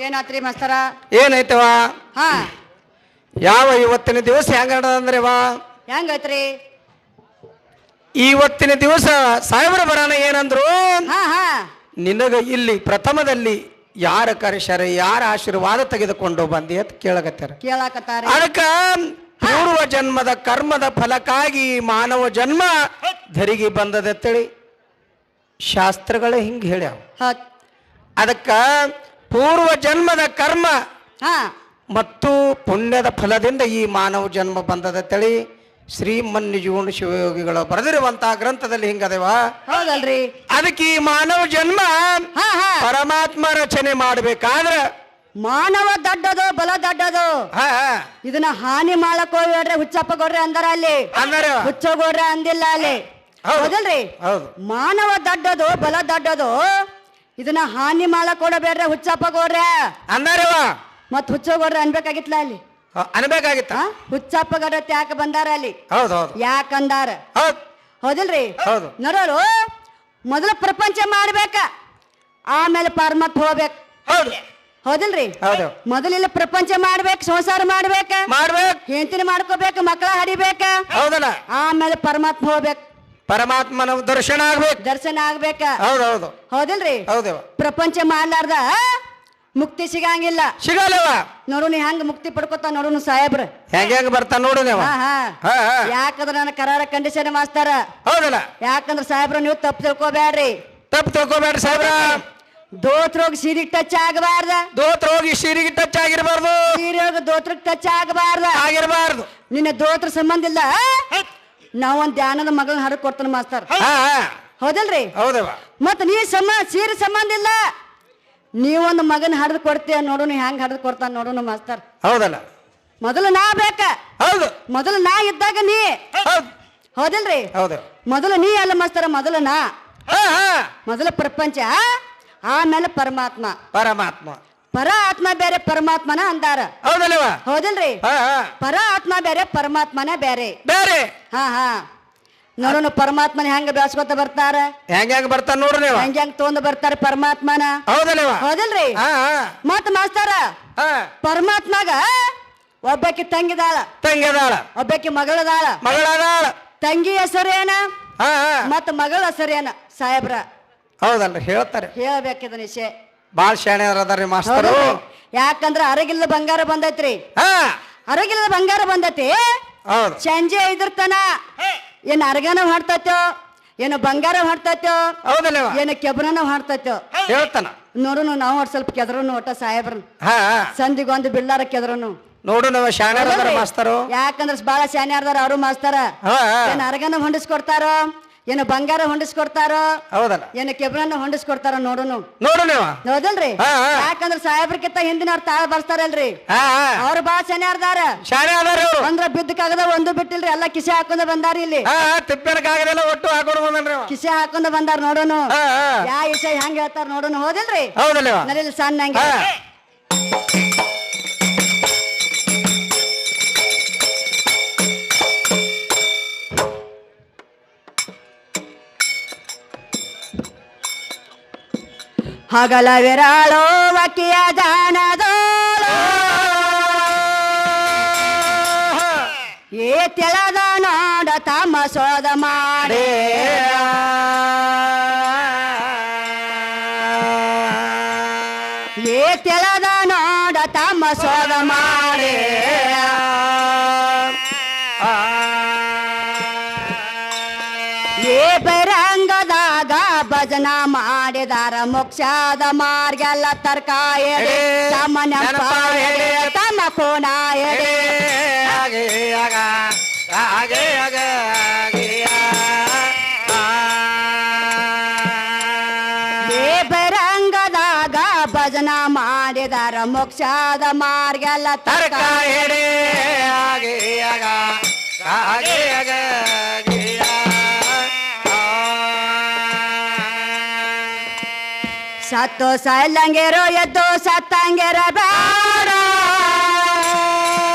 ಏನಾತ್ರಿ ಮಾಸ್ತರ? ಏನೈತವ? ಹಾ, ಯಾವ ಇವತ್ತಿನ ದಿವಸ ಹೆಂಗ ಅಂದ್ರೆವಾ? ಹೆಂಗೈತ್ರಿ ಇವತ್ತಿನ ದಿವಸ ಸಾಹೇಬರ ಬರಾನ ಏನಂದ್ರು? ಹಾ ಹಾ ನಿನಗ ಇಲ್ಲಿ ಪ್ರಥಮದಲ್ಲಿ ಯಾರ ಕರೆಶರ ಯಾರ ಆಶೀರ್ವಾದ ತೆಗೆದುಕೊಂಡು ಬಂದಿ ಅಂತ ಕೇಳಕತ್ತಾರ. ಕೇಳಾಕತ್ತಾರ. ಅದಕ್ಕ ಪೂರ್ವ ಜನ್ಮದ ಕರ್ಮದ ಫಲಕ್ಕಾಗಿ ಮಾನವ ಜನ್ಮ ಧರಿಗೆ ಬಂದದತ್ತೇಳಿ ಶಾಸ್ತ್ರಗಳೇ ಹಿಂಗ ಹೇಳ್ಯಾವ. ಅದಕ್ಕ ಪೂರ್ವ ಜನ್ಮದ ಕರ್ಮ ಮತ್ತು ಪುಣ್ಯದ ಫಲದಿಂದ ಈ ಮಾನವ ಜನ್ಮ ಬಂದದತ್ತೇಳಿ ಶ್ರೀಮನ್ನಿಜೂಣ ಶಿವಯೋಗಿಗಳು ಬರೆದಿರುವಂತಹ ಗ್ರಂಥದಲ್ಲಿ ಹಿಂಗದೇವಾ? ಹೌದಲ್ರಿ. ಅದಕ್ಕೆ ಈ ಮಾನವ ಜನ್ಮ ಪರಮಾತ್ಮ ರಚನೆ ಮಾಡ್ಬೇಕಾದ್ರ ಮಾನವ ದಡ್ಡದು ಬಲ ದಡ್ಡದು. ಇದನ್ನ ಹಾನಿ ಮಾಡಕ್ ಹೋಗ್ರಿ ಹುಚ್ಚಪ್ಪ ಗೌಡ್ರೆ ಅಂದಾರ ಅಲ್ಲಿ. ಹುಚ್ಚ ಗೌಡ್ರೆ ಅಂದಿಲ್ಲ ಅಲ್ಲಿ. ಹೌದಲ್ರಿ? ಮಾನವ ದಡ್ಡದು ಬಲ ದಡ್ಡದು. ಇದನ್ನ ಹಾನಿ ಮಾಡಕ್ ಕೊಡಬೇಡ್ರೆ ಹುಚ್ಚಪ್ಪ ಗೌಡ್ರೆ ಅಂದಾರವ. ಮತ್ ಹುಚ್ಚ ಗೌಡ್ರೆ ಅನ್ಬೇಕಾಗಿತ್ಲ ಅಲ್ಲಿ. ಅನ್ಬೇಕಾಗಿತ್ತ? ಹುಚ್ಚಪ್ಪ ಗೌಡ್ರೆ ಯಾಕೆ ಬಂದಾರ ಅಲ್ಲಿ? ಯಾಕಂದಾರ? ಹೌದಿಲ್ರಿ? ನೋಡೋರು ಮೊದಲು ಪ್ರಪಂಚ ಮಾಡ್ಬೇಕ, ಆಮೇಲೆ ಪರಮಾತ್ಮ ಹೋಗ್ಬೇಕು. ಹೌದಿಲ್ರಿ? ಮೊದಲಿಲ್ಲ ಪ್ರಪಂಚ ಮಾಡ್ಬೇಕು, ಸಂಸಾರ ಮಾಡ್ಬೇಕ, ಹೆಂಡತಿನ ಮಾಡ್ಕೋಬೇಕು, ಮಕ್ಕಳ ಹಡಿಬೇಕ, ಆಮೇಲೆ ಪರಮಾತ್ಮ ಹೋಗ್ಬೇಕು. ಪರಮಾತ್ಮನ ದರ್ಶನ ಆಗ್ಬೇಕು. ದರ್ಶನ ಆಗ್ಬೇಕ. ಹೌದೌದು. ಹೌದಿಲ್ರಿ? ಪ್ರಪಂಚ ಮಾಡ್ಲಾರ್ದ ಮುಕ್ತಿ ಸಿಗಂಗಿಲ್ಲ. ಸಿಗಲ್ಲವ. ನೋಡು ನೀ ಹೆಂಗ ಮುಕ್ತಿ ಪಡ್ಕೋತ ನೋಡು ಸಾಹೇಬ್ರ ಹೆಂಗ ಬರ್ತಾನ ನೋಡು ನೀವು. ಯಾಕಂದ್ರ ನನ್ನ ಕರಾರ ಕಂಡೀಷನ್ ಮಾಸ್ತಾರ. ಹೌದಲ್ಲ? ಯಾಕಂದ್ರ ಸಾಹೇಬ್ರ ನೀವು ತಪ್ಪು ತಿಳ್ಕೊಬೇಡ್ರಿ. ತಪ್ಪು ತಿಳ್ಕೊಬೇಡ್ರಿ ಸಾಹೇಬ್ರ. ದೋತ್ರೋಗಿ ಸೀರಿಗೆ ಟಚ್ ಆಗಬಾರ್ದ. ದೋತ್ರೋಗಿ ಸೀರಿಗೆ ಟಚ್ ಆಗಿರಬಾರ್ದು. ಸೀರೆಗೆ ದೋತ್ರಕ್ಕೆ ಟಚ್ ಆಗಬಾರ್ದು. ನಿನ್ನ ದೋತ್ರ ಸಂಬಂಧ ಇಲ್ಲ. ನಾವೊಂದ್ ಧ್ಯಾನದ ಮಗಳನ್ನ ಹರಕ್ ಕೊಡ್ತಾನ ಮಾಸ್ತರ್. ಹೌದಲ್ರಿ? ಹೌದವ. ಮತ್ ನೀ ಸೀರೆ ಸಂಬಂಧ ಇಲ್ಲ. ನೀವೊಂದು ಮಗನ ಹರಿದು ಕೊಡ್ತೀಯ ನೋಡು, ನೀ ಹೆಂಗ್ ಹರಿದು ಕೊಡ್ತಾನ ನೋಡು ಮಾಸ್ತರ್. ಹೌದಲ್ಲ? ಮೊದಲು ನಾ ಬೇಕ. ಹೌದು. ಮೊದಲು ನಾ ಇದ್ದಾಗ ನೀ. ಹೌದಿಲ್ರಿ? ಹೌದು. ಮೊದಲು ನೀ ಅಲ್ಲ ಮಾಸ್ತರ, ಮೊದಲು ನಾ. ಮೊದಲು ಪ್ರಪಂಚ, ಆಮೇಲೆ ಪರಮಾತ್ಮ. ಪರ ಆತ್ಮ ಬೇರೆ ಪರಮಾತ್ಮನ ಅಂದಾರ. ಹೌದಲ್ವ? ಹೌದಿಲ್ರಿ? ಪರ ಆತ್ಮ ಬೇರೆ ಪರಮಾತ್ಮನ ಬೇರೆ. ಹಾ ನೋಡೋಣ ಪರಮಾತ್ಮನ ಹೆಂಗ ಬೆಳೆಸ್ಕೊತ ಬರ್ತಾರ. ಹೆಂಗ ಬರ್ತಾರ ನೋಡ್ರಿ ನೀವು. ಹೆಂಗ್ ತೊಂದ್ ಬರ್ತಾರ ಪರಮಾತ್ಮನ. ಹೌದಲ್ರಿ? ಮತ್ ಮಾಸ್ತಾರ ಪರಮಾತ್ಮಗ ಒಬ್ಬಾಕಿ ತಂಗಿದಾಳ, ಒಬ್ಬಾಕಿ ಮಗಳದಾಳ. ತಂಗಿ ಹೆಸರೇನ ಮತ್ ಮಗಳ ಹೆಸರೇನ ಸಾಹೇಬ್ರ? ಹೌದಲ್ರಿ? ಹೇಳ್ತಾರೆ. ಹೇಳ್ಬೇಕಿದ ನಿಶೆ ಬಾಳ ಶಾಣ್ಯದಾರಿ ಮಾಸ್ತರು. ಯಾಕಂದ್ರ ಅರಗಿಲ್ಲದ ಬಂಗಾರ ಬಂದೈತ್ರಿ. ಅರಗಿಲ್ಲದ ಬಂಗಾರ ಬಂದೈತಿ. ಸಂಜೆ ಇದ್ರತನ ಏನ್ ಅರಗನ ಹಾಡ್ತೈತೋ, ಏನು ಬಂಗಾರ ಹಾಡ್ತೈತೋ, ಏನು ಕೆಬ್ರನ ಹಾಡ್ತೈತೋ ಹೇಳ್ತಾನ. ನೋಡುನು ನಾವು ಸ್ವಲ್ಪ ಕೆದ್ರನು ಒಟ್ಟ ಸಾಹೇಬ್ರನ್ ಸಂದಿಗೊಂದು ಬಿಳ್ಳಾರ ಕೆದ್ರನು ನೋಡು ನಾವು ಶಾಣ್ಯದಾರ ಮಾಸ್ತರು. ಯಾಕಂದ್ರ ಬಾಳ ಶಾಣ್ಯದಾರ ಅವರು ಮಾಸ್ತರ. ಏನ್ ಅರಗನ ಹೊಂಡಿಸ್ಕೊಡ್ತಾರೋ, ಏನು ಬಂಗಾರ ಹೊಂಡಿಸ್ಕೊಡ್ತಾರೋ, ಏನು ಕೆಬ್ರನ್ನ ಹೊಂಡಿಸ್ಕೊಡ್ತಾರ ನೋಡುನು. ಹೌದಲ್ರಿ? ಯಾಕಂದ್ರ ಸಾಹೇಬ್ರಕ್ಕಿಂತ ಹಿಂದಿನವ್ರು ತಾಳ ಬರ್ತಾರಲ್ರಿ, ಅವ್ರು ಬಾಳ ಶಾನ್ಯಾರ್ದಾರ. ಅಂದ್ರ ಬಿದ್ದಕ್ಕಾಗದ ಒಂದು ಬಿಟ್ಟಿಲ್ರಿ, ಎಲ್ಲ ಕಿಸೆ ಹಾಕೊಂಡ ಬಂದಾರ. ಇಲ್ಲಿ ಕಿಸೆ ಹಾಕೊಂಡ ಬಂದಾರ ನೋಡುನು. ಯಾ ವಿಷಯ ಹೆಂಗ ಹೇಳ್ತಾರ ನೋಡುನು. ಹೌದಿಲ್ರಿ? ನರಲ್ಲಿ ಸಣ್ಣ ಹಂಗೆ ಹಗಲ ವಿರಾಳೋ ವಕಿಯ ಜಾನದೋಳು ಏ ತೆಳದ ನೋಡ ತಮ್ಮ ಸೋದ ಮಾಡಿ ಏ ತೆಳದ ನೋಡ ತಮ್ಮ ಸೋದ ಮಾಡಿ ಏ ಬೈರಂಗದಾಗ ಭಜನ ಮಾಡಿದಾರ ಮೋಕ್ಷದ ಮಾರ್ಗೆಲ್ಲ ತರ್ಕಾಯ ತಮ್ಮ ತಮ್ಮ ಕೋಣ ಏ ಬೈರಂಗದಾಗ ಭಜನ ಮಾಡಿದಾರ ಮೋಕ್ಷದ ಮಾರ್ಗೆಲ್ಲ ತರ್ಕಾಯ ಸತ್ತು ಸಲ್ಲಂಗೆರೋ ಎದ್ದು ಸತ್ತಂಗೆರ ಬೇಡ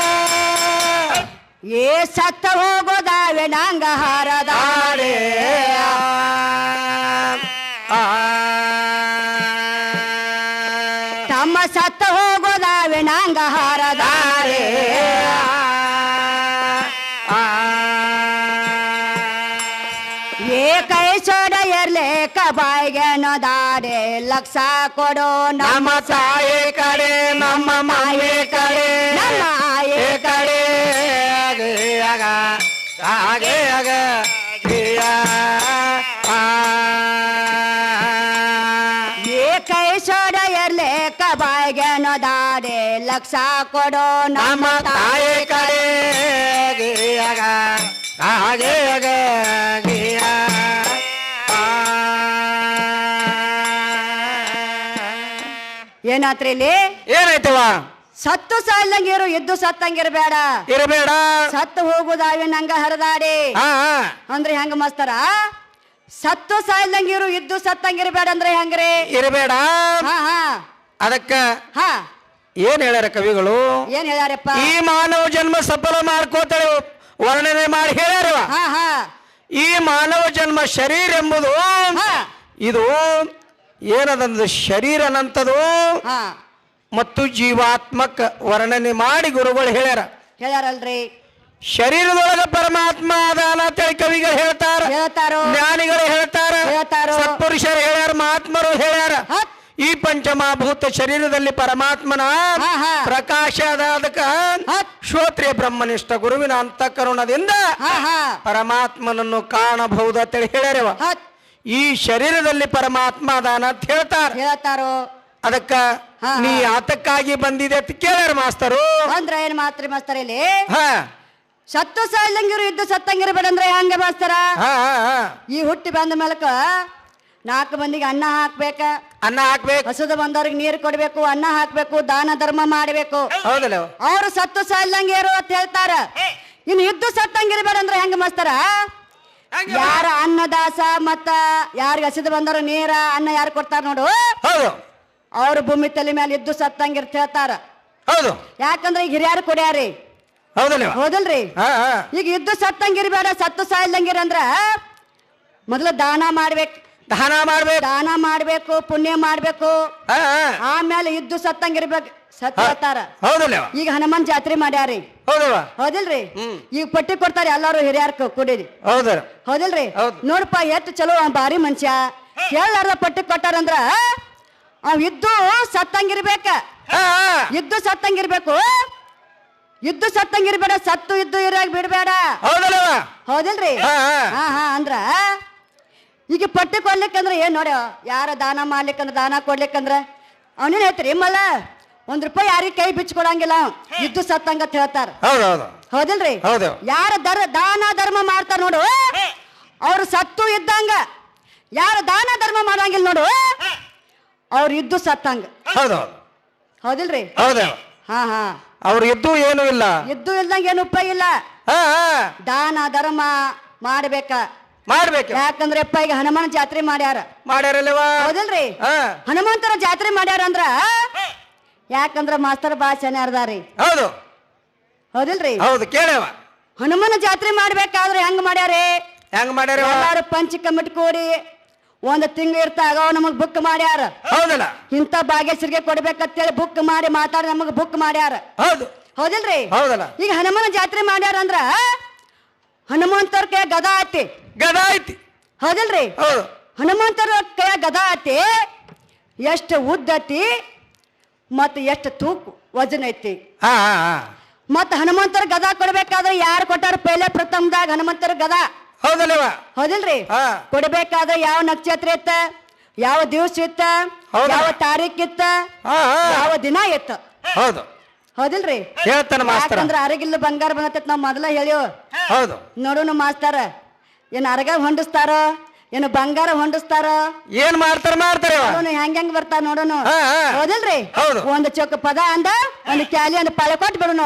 ಏ ಸತ್ತ ಹೋಗೋದಾವೆ ನಂಗ ಹಾರದಾಡೆ ಸತ್ತ ಹೋಗೋದಾವೆ ನಂಗ ಹಾರದಾರೆ ಏಕೈಸೋಡ ಇರ್ಲೇಕ ಬಾಯಿಗೆ ನದಾಡೆ ಲಕ್ಷ ಕೊಡೋ ನಮ್ಮ ತಾಯಿ ಕಡೆ ನಮ್ಮ ಮಾಯೆ ಕಡೆ ನಮ್ಮ ಆಯೆ ಕಡೆ ಆಗ ಹಾಗೆ ಆಗ ಏಕೈಸೋಡ ಇರ್ಲೇಕ ಬಾಯಿಗೆ ನದಾಡೆ ಲಕ್ಷ ಕೊಡೋ ನಮ್ಮ ತಾಯಿ ಕಡೆ ಆಗ ಹಾಗೆ ಆಗ ಏನಾತ್ರಿ ಇಲ್ಲಿ ಏನಾಯ್ತವ ಸತ್ತು ಸಾಯ್ಲಂಗಿರು ಇದ್ದು ಸತ್ತಂಗಿರ್ಬೇಡ ಇರಬೇಡ ಸತ್ತು ಹೋಗುದಾವೆ ನಂಗ ಹರಿದಾಡಿ ಅಂದ್ರೆ ಹೆಂಗ ಮಾಸ್ತರ ಸತ್ತು ಸಾಯ್ಲಂಗಿರು ಇದ್ದು ಸತ್ತಂಗಿರ್ಬೇಡ ಅಂದ್ರೆ ಹೆಂಗ್ರಿ ಇರಬೇಡ ಹಾ ಹಾ ಅದಕ್ಕ ಹಾ ಏನ್ ಹೇಳ್ಯಾರ ಕವಿಗಳು ಏನ್ ಹೇಳ್ಯಾರಪ್ಪ ಈ ಮಾನವ ಜನ್ಮ ಸಫಲ ಮಾಡ್ಕೋತೇವೆ ವರ್ಣನೆ ಮಾಡಿ ಹೇಳ್ಯಾರವ ಹಾ ಹಾ ಈ ಮಾನವ ಜನ್ಮ ಶರೀರ ಎಂಬುದು ಹಾ ಇದು ಏನದಂದು ಶರೀರನಂತದು ಹಾ ಮತ್ತು ಜೀವಾತ್ಮಕ ವರ್ಣನೆ ಮಾಡಿ ಗುರುಗಳು ಹೇಳ್ಯಾರಲ್ರಿ ಶರೀರದೊಳಗ ಪರಮಾತ್ಮ ಅದಾನ ಅಂತೇಳಿ ಕವಿಗಳು ಹೇಳ್ತಾರೋ ಜ್ಞಾನಿಗಳು ಹೇಳ್ತಾರ ಸತ್ಪುರುಷರು ಹೇಳ್ಯಾರ ಮಹಾತ್ಮರು ಹೇಳ್ಯಾರ ಈ ಪಂಚಮಭೂತ ಶರೀರದಲ್ಲಿ ಪರಮಾತ್ಮನ ಪ್ರಕಾಶ ಅದಕ್ಕ ಶ್ರೋತ್ರಿಯ ಬ್ರಹ್ಮನಿಷ್ಠ ಗುರುವಿನ ಅಂತಃಕರಣದಿಂದ ಪರಮಾತ್ಮನನ್ನು ಕಾಣಬಹುದು ಅಂತೇಳಿ ಹೇಳ್ಯಾರವ ಈ ಶರೀರದಲ್ಲಿ ಪರಮಾತ್ಮ ಅದಾನ ಅಂತ ಹೇಳ್ತಾರೋ ಅದಕ್ಕ ನೀ ಆತಕ್ಕಾಗಿ ಬಂದಿದೆ ಅಂತ ಕೇಳ್ಯಾರ ಮಾಸ್ತರು ಅಂದ್ರ ಏನ್ ಮಾತ್ರಿ ಮಾಸ್ತರ ಇಲ್ಲಿ ಸತ್ತು ಸಾಯ್ಲಂಗಿರು ಇದ್ದು ಸತ್ತಂಗಿರ್ಬೇಡ ಅಂದ್ರೆ ಹೆಂಗ ಮಾಸ್ತರ ಈ ಹುಟ್ಟಿ ಬಂದ ಮೇಲಕ 4 ಮಂದಿಗೆ ಅನ್ನ ಹಾಕ್ಬೇಕು ಹಸುದ ಬಂದವ್ರಿಗೆ ನೀರು ಕೊಡ್ಬೇಕು ಅನ್ನ ಹಾಕ್ಬೇಕು ದಾನ ಧರ್ಮ ಮಾಡ್ಬೇಕು ಹೌದಲ್ಲ ಅವ್ರು ಸತ್ತು ಸಾಯ್ಲಂಗಿರು ಅಂತ ಹೇಳ್ತಾರ ಇನ್ನು ಇದ್ದು ಸತ್ತಂಗಿರ್ಬೇಡ ಅಂದ್ರೆ ಹೆಂಗ ಮಾಸ್ತರ ಯಾರ ಅನ್ನದಾಸ ಮತ್ತ ಯಾರಿಗೆ ಹಸಿದ ಬಂದವ್ರು ನೀರ ಅನ್ನ ಯಾರು ಕೊಡ್ತಾರ ನೋಡು ಅವ್ರ ಭೂಮಿ ತಲೆ ಮೇಲೆ ಇದ್ದು ಸತ್ತಂಗಿರ್ತ ಹೇಳ್ತಾರ ಯಾಕಂದ್ರೆ ಈಗ ಹಿರಿಯಾರು ಕೊಡ್ಯಾರಿ ಹೌದಲ್ರಿ ಈಗ ಇದ್ದು ಸತ್ತಂಗಿರ್ಬೇಡ ಸತ್ತು ಸಾಯ್ಲಂಗಿರ ಅಂದ್ರ ಮೊದಲು ದಾನ ಮಾಡ್ಬೇಕು ಪುಣ್ಯ ಮಾಡ್ಬೇಕು ಆಮೇಲೆ ಇದ್ದು ಸತ್ತಂಗಿರ್ಬೇಕು ಸತ್ ಹೇಳ್ತಾರ ಈಗ ಹನುಮಾನ್ ಜಾತ್ರೆ ಮಾಡ್ಯಾರಿ ಹೌದಿಲ್ರಿ ಈಗ ಪಟ್ಟಿ ಕೊಡ್ತಾರ ಎಲ್ಲಾರು ಹಿರಿಯಾರ ಕುಡೀರಿ ಹೌದಿಲ್ರಿ ನೋಡಪ್ಪ ಎಷ್ಟು ಚಲೋ ಬಾರಿ ಮನುಷ್ಯ ಕೇಳಾರ್ದ ಪಟ್ಟಿ ಕೊಟ್ಟಾರಂದ್ರ ಅವ್ ಇದ್ದು ಸತ್ತಂಗಿರ್ಬೇಕ ಇದ್ದು ಸತ್ತಂಗಿರ್ಬೇಡ ಸತ್ತು ಇದ್ದು ಇರಾಗ ಬಿಡ್ಬೇಡ ಹೌದಿಲ್ರಿ ಹಾ ಅಂದ್ರ ಈಗ ಪಟ್ಟಿ ಕೊಡ್ಲಿಕ್ಕಂದ್ರ ಏನ್ ನೋಡ್ಯ ಯಾರ ದಾನ ಮಾಡ್ಲಿಕ್ಕಂದ್ರ ದಾನ ಕೊಡ್ಲಿಕ್ಕಂದ್ರ ಅವನೇನ್ ಹೇಳ್ತೀರಿ ಮಲ್ಲ ₹1 ಯಾರಿಗೆ ಕೈ ಬಿಚ್ಕೊಡಂಗಿಲ್ಲ ಇದ್ದು ಸತ್ತಂಗತ್ ಹೇಳ್ತಾರ ಹೌದಿಲ್ರಿ ಯಾರ ದಾನ ಧರ್ಮ ಮಾಡ್ತಾರ ನೋಡು ಅವ್ರು ಸತ್ತು ಇದ್ದಂಗ ಯಾರ ದಾನ ಧರ್ಮ ಮಾಡಂಗಿಲ್ಲ ನೋಡು ಅವ್ರು ಇದ್ದು ಸತ್ತಂಗ ಹೌದಿಲ್ರಿ ಹಾ ಅವ್ರು ಇದ್ದು ಏನು ಇಲ್ಲ ಇದ್ದು ಇಲ್ದಂಗ ಏನು ಉಪಾಯ ಇಲ್ಲ ದಾನ ಧರ್ಮ ಮಾಡ್ಬೇಕ ಯಾಕಂದ್ರೆ ಈಗ ಹನುಮಾನ ಜಾತ್ರೆ ಮಾಡ್ಯಾರಲ್ವಾ ಹೌದಿಲ್ರಿ ಹನುಮಂತರ ಜಾತ್ರೆ ಮಾಡ್ಯಾರ ಅಂದ್ರ ಯಾಕಂದ್ರ ಮಾಸ್ತರ್ ಬಾಳ ಚೆನ್ನಾರ್ದಾರಿ ಹೌದಿಲ್ರಿ ಹನುಮಾನ ಜಾತ್ರೆ ಮಾಡ್ಬೇಕಾದ್ರೆ ಹೆಂಗ್ ಮಾಡ್ಯಾರಿ ಎಲ್ಲಾರು ಪಂಚ ಕಮಿಟಿ ಕೂಡಿ 1 ತಿಂಗಳು ಇರ್ತಾಗ ನಮಗ್ ಬುಕ್ ಮಾಡ್ಯಾರ ಇಂತ ಭಾಗ್ಯಶ್ರೀಗೆ ಕೊಡ್ಬೇಕಂತೇಳಿ ಬುಕ್ ಮಾಡಿ ಮಾತಾಡಿ ನಮಗ್ ಬುಕ್ ಮಾಡ್ಯಾರ ಹೌದಿಲ್ರಿ ಈಗ ಹನುಮಾನ ಜಾತ್ರೆ ಮಾಡ್ಯಾರ ಅಂದ್ರ ಹನುಮಂತರ ಕೈ ಗದಾ ಐತಿ ಹೌದಿಲ್ರಿ ಹನುಮಂತರ ಕೈ ಗದಾ ಐತಿ ಎಷ್ಟು ಉದ್ದತಿ ಮತ್ತ ಎಷ್ಟು ತೂಕು ವಜನ್ ಐತಿ ಮತ್ತ ಹನುಮಂತರ ಗದಾ ಕೊಡ್ಬೇಕಾದ್ರೆ ಯಾರು ಕೊಟ್ಟಾರ ಪೈಲೆ ಪ್ರಥಮದಾಗ ಹನುಮಂತರ ಗದಾ ಹೌದಿಲ್ರಿ ಕೊಡ್ಬೇಕಾದ್ರೆ ಯಾವ ನಕ್ಷತ್ರ ಇತ್ತ ಯಾವ ದಿವಸ ಇತ್ತ ಯಾವ ತಾರೀಖ್ ಇತ್ತ ಯಾವ ದಿನ ಇತ್ತ ಹೌದಿಲ್ರಿ ಯಾಕಂದ್ರ ಅರಗಿಲ್ಲ ಬಂಗಾರ ಬಂದತ್ ನಾವ್ ಮೊದಲ ಹೇಳಿವ್ ನೋಡೋಣ ಮಾಸ್ತಾರ ಏನ್ ಅರಗ ಹೊಂಡಿಸ್ತಾರ ಏನು ಬಂಗಾರ ಹೊಂಡಿಸ್ತಾರ ಏನ್ ಮಾಡ್ತಾರ ಹೆಂಗ್ ಬರ್ತಾರ ನೋಡೋಣ ಹೌದಿಲ್ರಿ ಒಂದು ಚೊಕ್ಕ ಪದ ಅಂದ ಒಂದು ಕ್ಯಾಲಿ ಅಂದ ಪಳೆ ಕೊಟ್ಟು ಬಿಡೋಣ